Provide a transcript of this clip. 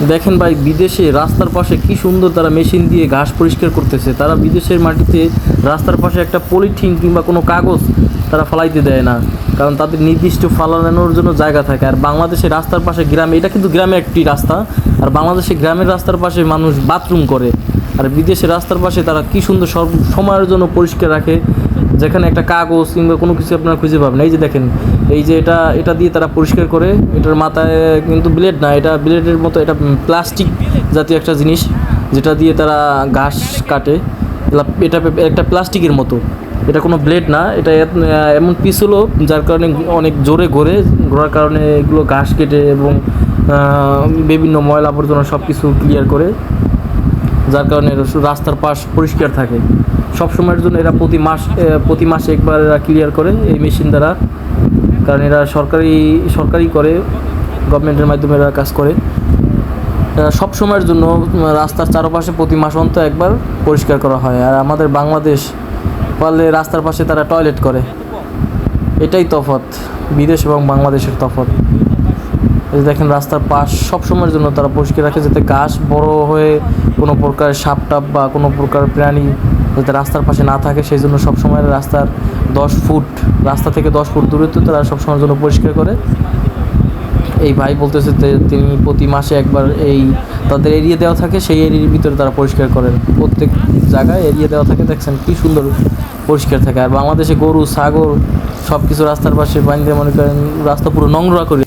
দেখেন ভাই, বিদেশে রাস্তার পাশে কি সুন্দর তারা মেশিন দিয়ে ঘাস পরিষ্কার করতেছে। তারা বিদেশের মাটিতে রাস্তার পাশে একটা পলিথিন কিংবা কোনো কাগজ তারা ফালাইতে দেয় না, কারণ তাদের নির্দিষ্ট ফালানোর জন্য জায়গা থাকে। আর বাংলাদেশে রাস্তার পাশে গ্রামে, এটা কিন্তু গ্রামে একটি রাস্তা, আর বাংলাদেশে গ্রামের রাস্তার পাশে মানুষ বাথরুম করে। আর বিদেশের রাস্তার পাশে তারা কি সুন্দর সব সময়ের জন্য পরিষ্কার রাখে, যেখানে একটা কাগজ কিংবা কোনো কিছু আপনারা খুঁজে পাবেন। এই যে দেখেন, এই যে এটা এটা দিয়ে তারা পরিষ্কার করে। এটার মাথায় কিন্তু ব্লেড না, এটা ব্লেডের মতো, এটা প্লাস্টিক জাতীয় একটা জিনিস, যেটা দিয়ে তারা ঘাস কাটে। এটা একটা প্লাস্টিকের মতো, এটা কোনো ব্লেড না। এটা এমন পিস হলো যার কারণে অনেক জোরে ঘোরার কারণে এগুলো ঘাস কেটে এবং বিভিন্ন ময়লা আবর্জনা সব কিছু ক্লিয়ার করে, যার কারণে রাস্তার পাশ পরিষ্কার থাকে সব সময়ের জন্য। এরা প্রতি মাসে একবার এরা ক্লিয়ার করে এই মেশিন দ্বারা, কারণ এরা সরকারি করে, গভর্নমেন্টের মাধ্যমে এরা কাজ করে। এরা সব সময়ের জন্য রাস্তার চারপাশে প্রতি মাস অন্তর একবার পরিষ্কার করা হয়। আর আমাদের বাংলাদেশ পারলে রাস্তার পাশে তারা টয়লেট করে। এটাই তফাৎ, বিদেশ এবং বাংলাদেশের তফাৎ। এই দেখেন, রাস্তার পাশ সব সময়ের জন্য তারা পরিষ্কার রাখে, যাতে ঘাস বড় হয়ে কোনো প্রকার সাপ টাপ বা কোনো প্রকার প্রাণী যাতে রাস্তার পাশে না থাকে, সেই জন্য সবসময় রাস্তার 10 ফুট, রাস্তা থেকে 10 ফুট দূরে তো তারা সবসময়ের জন্য পরিষ্কার করে। এই ভাই বলতেছে যে তিনি প্রতি মাসে একবার এই তাদের এরিয়া দেওয়া থাকে, সেই এরিয়ার ভিতরে তারা পরিষ্কার করেন। প্রত্যেক জায়গায় এরিয়া দেওয়া থাকে, দেখছেন কী সুন্দর পরিষ্কার থাকে। আর বাংলাদেশে গরু ছাগল সব কিছু রাস্তার পাশে বাইন্দে, মনে করেন রাস্তা পুরো নোংরা করে।